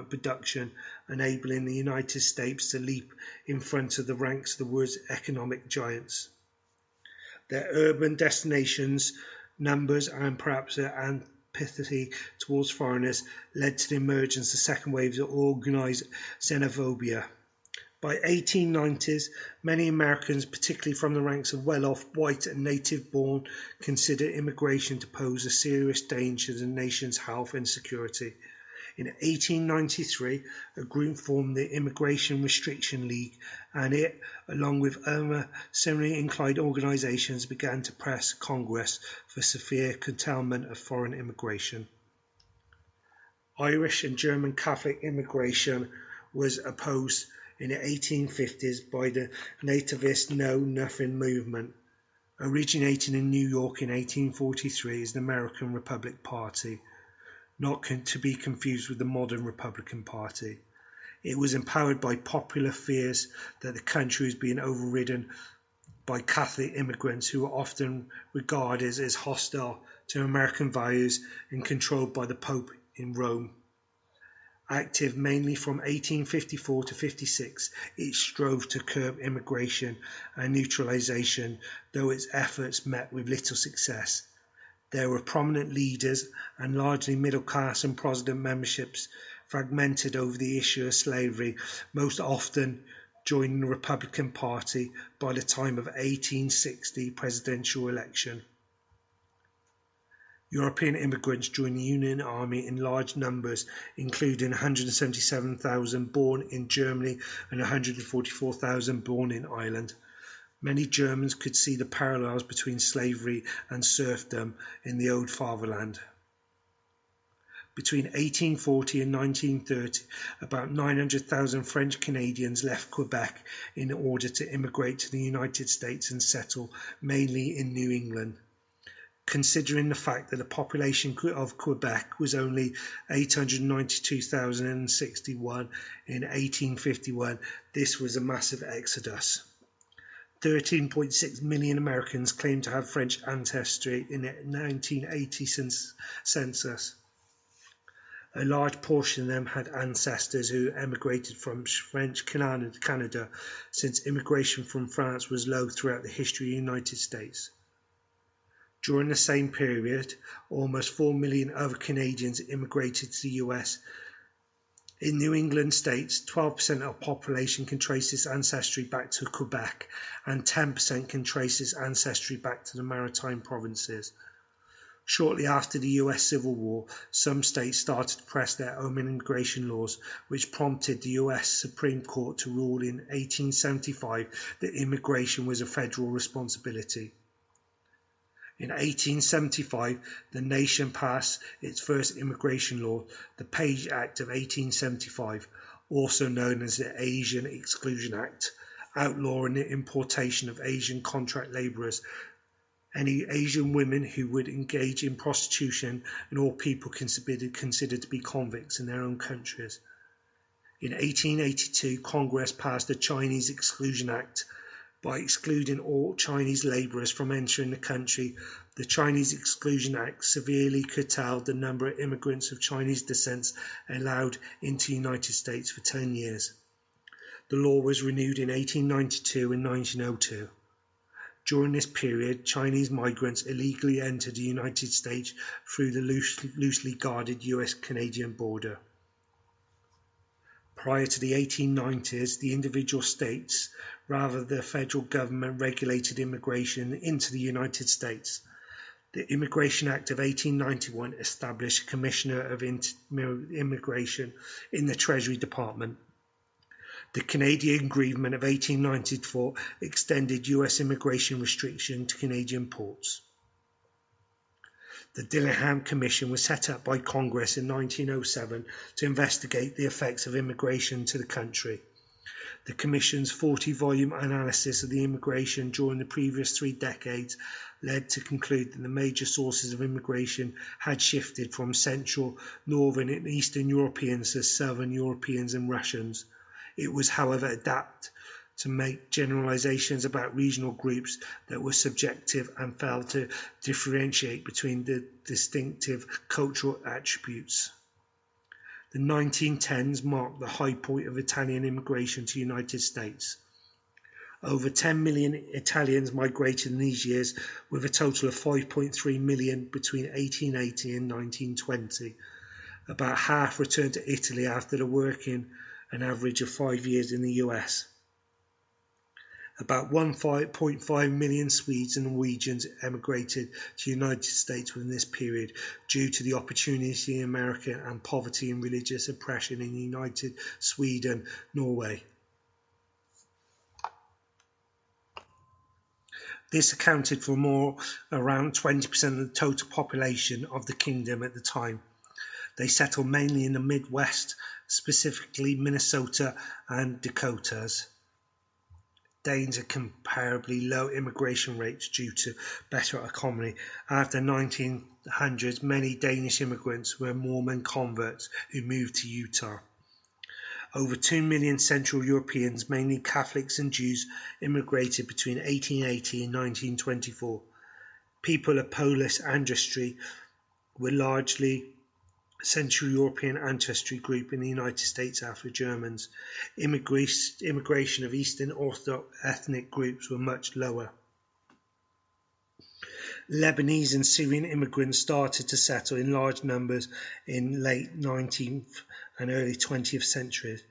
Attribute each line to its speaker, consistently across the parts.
Speaker 1: production, enabling the United States to leap in front of the ranks of the world's economic giants. Their urban destinations, numbers, and perhaps their antipathy towards foreigners led to the emergence of second waves of organised xenophobia. By 1890s, many Americans, particularly from the ranks of well-off, white and native-born, considered immigration to pose a serious danger to the nation's health and security. In 1893, a group formed the Immigration Restriction League, and it, along with other similarly inclined organisations, began to press Congress for severe curtailment of foreign immigration. Irish and German Catholic immigration was opposed in the 1850s by the nativist Know Nothing movement. Originating in New York in 1843 is the American Republican Party, not to be confused with the modern Republican Party. It was empowered by popular fears that the country was being overridden by Catholic immigrants who were often regarded as hostile to American values and controlled by the Pope in Rome. Active mainly from 1854 to 56, it strove to curb immigration and neutralization, though its efforts met with little success. There were prominent leaders and largely middle-class and Protestant memberships fragmented over the issue of slavery, most often joining the Republican Party by the time of 1860 presidential election. European immigrants joined the Union Army in large numbers, including 177,000 born in Germany and 144,000 born in Ireland. Many Germans could see the parallels between slavery and serfdom in the old fatherland. Between 1840 and 1930, about 900,000 French Canadians left Quebec in order to immigrate to the United States and settle mainly in New England. Considering the fact that the population of Quebec was only 892,061 in 1851, this was a massive exodus. 13.6 million Americans claimed to have French ancestry in the 1980 census. A large portion of them had ancestors who emigrated from French Canada, since immigration from France was low throughout the history of the United States. During the same period, almost 4 million other Canadians immigrated to the US. In New England states, 12% of the population can trace its ancestry back to Quebec, and 10% can trace its ancestry back to the Maritime provinces. Shortly after the US Civil War, some states started to press their own immigration laws, which prompted the US Supreme Court to rule in 1875 that immigration was a federal responsibility. In 1875, the nation passed its first immigration law, the Page Act of 1875, also known as the Asian Exclusion Act, outlawing the importation of Asian contract laborers, any Asian women who would engage in prostitution, and all people considered to be convicts in their own countries. In 1882, Congress passed the Chinese Exclusion Act. By excluding all Chinese labourers from entering the country, the Chinese Exclusion Act severely curtailed the number of immigrants of Chinese descent allowed into the United States for 10 years. The law was renewed in 1892 and 1902. During this period, Chinese migrants illegally entered the United States through the loosely guarded US-Canadian border. Prior to the 1890s, the individual states, rather than the federal government, regulated immigration into the United States. The Immigration Act of 1891 established a Commissioner of Immigration in the Treasury Department. The Canadian Agreement of 1894 extended US immigration restriction to Canadian ports. The Dillingham Commission was set up by Congress in 1907 to investigate the effects of immigration to the country. The Commission's 40-volume analysis of the immigration during the previous 3 decades led to conclude that the major sources of immigration had shifted from Central, Northern and Eastern Europeans to Southern Europeans and Russians. It was, however, adapted to make generalizations about regional groups that were subjective and failed to differentiate between the distinctive cultural attributes. The 1910s marked the high point of Italian immigration to the United States. Over 10 million Italians migrated in these years, with a total of 5.3 million between 1880 and 1920. About half returned to Italy after working an average of 5 years in the US. About 1.5 million Swedes and Norwegians emigrated to the United States within this period due to the opportunity in America and poverty and religious oppression in the United Sweden, Norway. This accounted for around 20% of the total population of the kingdom at the time. They settled mainly in the Midwest, specifically Minnesota and Dakotas. Danes had comparably low immigration rates due to better economy. After the 1900s, many Danish immigrants were Mormon converts who moved to Utah. Over 2 million Central Europeans, mainly Catholics and Jews, immigrated between 1880 and 1924. People of Polish ancestry were largely Central European ancestry group in the United States after Germans. Immigration of Eastern Orthodox ethnic groups were much lower. Lebanese and Syrian immigrants started to settle in large numbers in late 19th and early 20th centuries.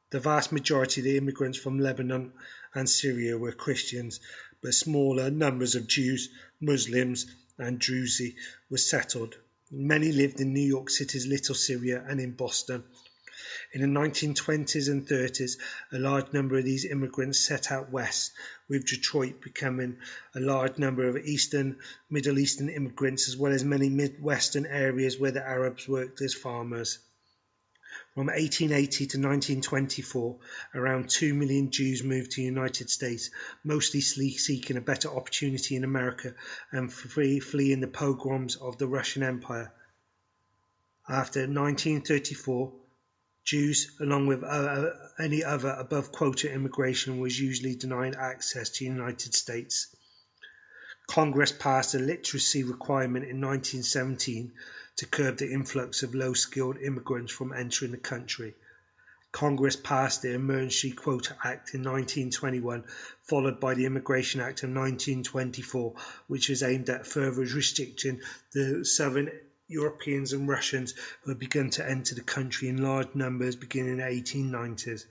Speaker 1: The vast majority of the immigrants from Lebanon and Syria were Christians, but smaller numbers of Jews, Muslims, and Druze were settled. Many lived in New York City's Little Syria and in Boston. In the 1920s and 30s, a large number of these immigrants set out west, with Detroit becoming a large number of Middle Eastern immigrants, as well as many Midwestern areas where the Arabs worked as farmers. From 1880 to 1924, around 2 million Jews moved to the United States, mostly seeking a better opportunity in America and fleeing the pogroms of the Russian Empire. After 1934, Jews, along with any other above-quota immigration, was usually denied access to the United States. Congress passed a literacy requirement in 1917 to curb the influx of low-skilled immigrants from entering the country. Congress passed the Emergency Quota Act in 1921, followed by the Immigration Act of 1924, which was aimed at further restricting the Southern Europeans and Russians who had begun to enter the country in large numbers beginning in the 1890s.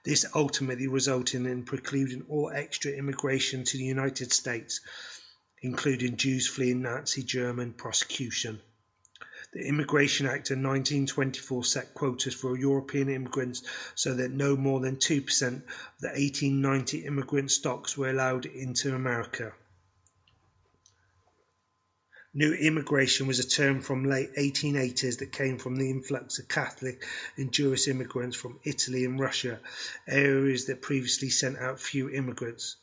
Speaker 1: This ultimately resulted in precluding all extra immigration to the United States, including Jews fleeing Nazi German persecution. The Immigration Act of 1924 set quotas for European immigrants so that no more than 2% of the 1890 immigrant stocks were allowed into America. New immigration was a term from late 1880s that came from the influx of Catholic and Jewish immigrants from Italy and Russia, areas that previously sent out few immigrants.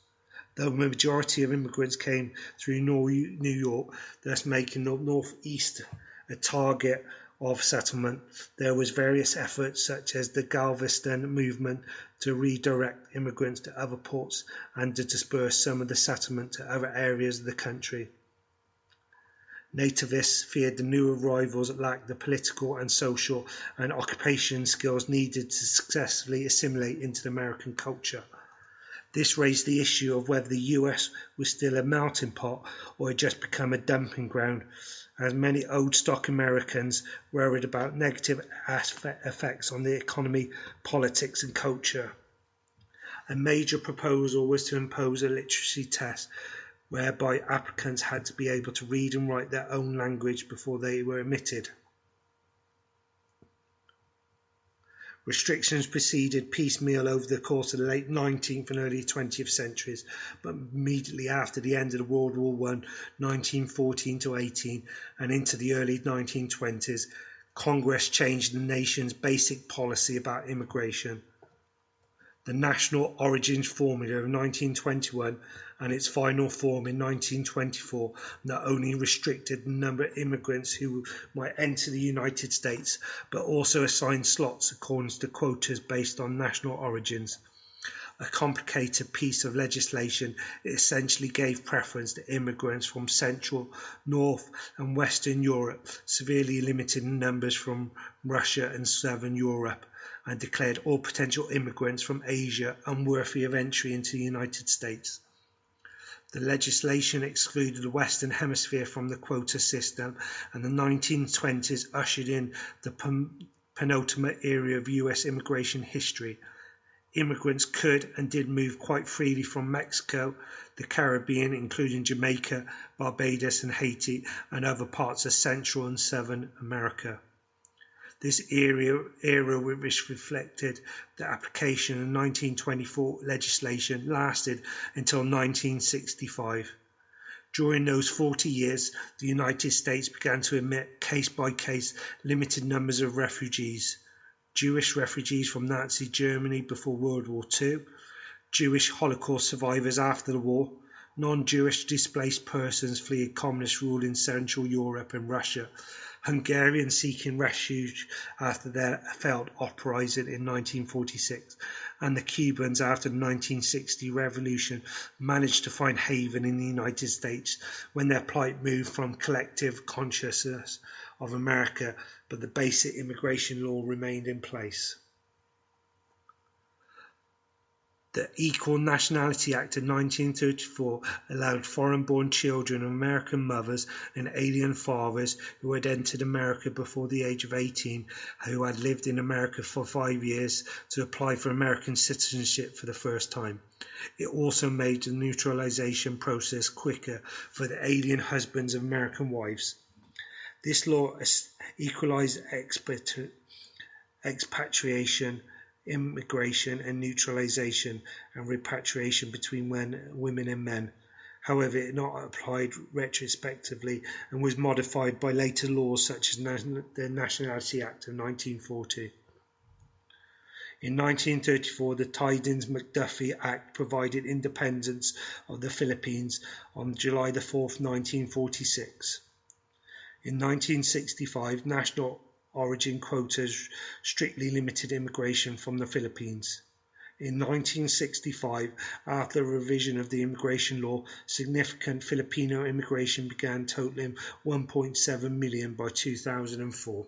Speaker 1: The majority of immigrants came through New York, thus making the Northeast a target of settlement. There was various efforts such as the Galveston movement to redirect immigrants to other ports and to disperse some of the settlement to other areas of the country. Nativists feared the new arrivals lacked the political and social and occupation skills needed to successfully assimilate into the American culture. This raised the issue of whether the US was still a melting pot or had just become a dumping ground, as many old stock Americans worried about negative effects on the economy, politics and culture. A major proposal was to impose a literacy test whereby applicants had to be able to read and write their own language before they were admitted. Restrictions proceeded piecemeal over the course of the late 19th and early 20th centuries, but immediately after the end of World War I, 1914-18, and into the early 1920s, Congress changed the nation's basic policy about immigration. The National Origins Formula of 1921 and its final form in 1924 not only restricted the number of immigrants who might enter the United States, but also assigned slots according to quotas based on national origins. a complicated piece of legislation. It essentially gave preference to immigrants from Central, North and Western Europe, severely limiting numbers from Russia and Southern Europe, and declared all potential immigrants from Asia unworthy of entry into the United States. The legislation excluded the Western Hemisphere from the quota system, and the 1920s ushered in the penultimate era of US immigration history. Immigrants could and did move quite freely from Mexico, the Caribbean, including Jamaica, Barbados and Haiti, and other parts of Central and Southern America. This era which reflected the application of 1924 legislation lasted until 1965. During those 40 years, the United States began to admit case-by-case limited numbers of refugees. Jewish refugees from Nazi Germany before World War II, Jewish Holocaust survivors after the war, non-Jewish displaced persons fleeing communist rule in Central Europe and Russia, Hungarians seeking refuge after their failed uprising in 1946, and the Cubans after the 1960 revolution managed to find haven in the United States when their plight moved from collective consciousness of America, but the basic immigration law remained in place. The Equal Nationality Act of 1934 allowed foreign-born children of American mothers and alien fathers who had entered America before the age of 18, who had lived in America for 5 years, to apply for American citizenship for the first time. It also made the naturalization process quicker for the alien husbands of American wives. This law equalized expatriation, immigration and neutralization and repatriation between women and men. However, it not applied retrospectively and was modified by later laws such as the Nationality Act of 1940. In 1934, the Tidings-McDuffie Act provided independence of the Philippines on July 4, 1946. In 1965, national origin quotas strictly limited immigration from the Philippines. In 1965, after the revision of the immigration law, significant Filipino immigration began, totaling 1.7 million by 2004.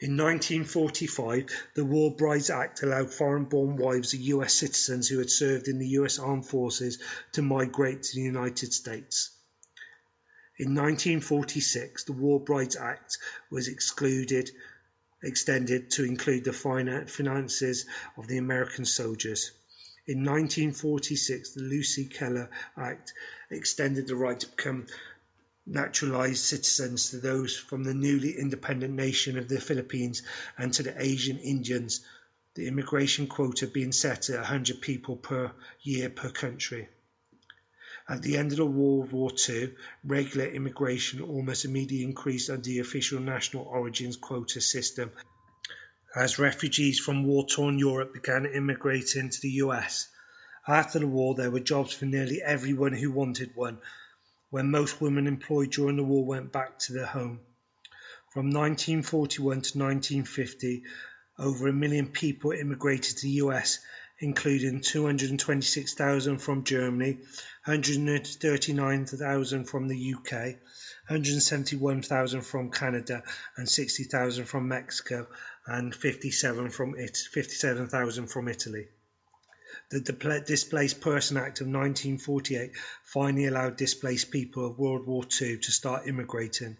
Speaker 1: In 1945, the War Brides Act allowed foreign-born wives of US citizens who had served in the US Armed Forces to migrate to the United States. In 1946, the War Brides Act was extended to include the finances of the American soldiers. In 1946, the Lucy Keller Act extended the right to become naturalized citizens to those from the newly independent nation of the Philippines and to the Asian Indians, the immigration quota being set at 100 people per year per country. At the end of World War II, regular immigration almost immediately increased under the official national origins quota system as refugees from war-torn Europe began immigrating to the US. After the war, there were jobs for nearly everyone who wanted one, when most women employed during the war went back to their home. From 1941 to 1950, over 1 million people immigrated to the US, including 226,000 from Germany, 139,000 from the UK, 171,000 from Canada, and 60,000 from Mexico, and 57,000 from Italy. The Displaced Person Act of 1948 finally allowed displaced people of World War II to start immigrating.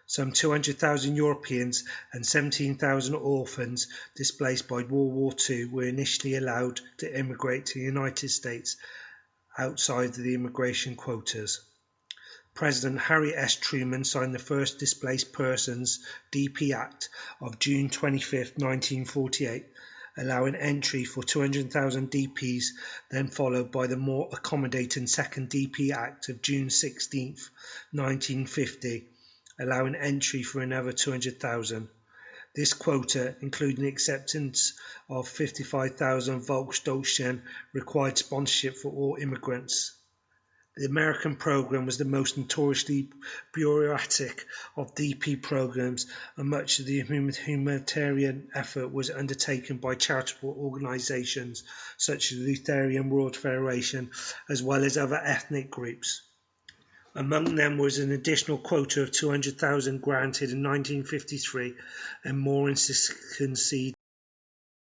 Speaker 1: Some 200,000 Europeans and 17,000 orphans displaced by World War II were initially allowed to immigrate to the United States outside of the immigration quotas. President Harry S. Truman signed the first Displaced Persons (DP) Act of June 25, 1948, allowing entry for 200,000 DPs, then followed by the more accommodating Second DP Act of June 16, 1950, allowing entry for another 200,000. This quota, including the acceptance of 55,000 Volksdeutschen, required sponsorship for all immigrants. The American program was the most notoriously bureaucratic of DP programs, and much of the humanitarian effort was undertaken by charitable organisations such as the Lutheran World Federation, as well as other ethnic groups. Among them was an additional quota of 200,000 granted in 1953, and more in conceded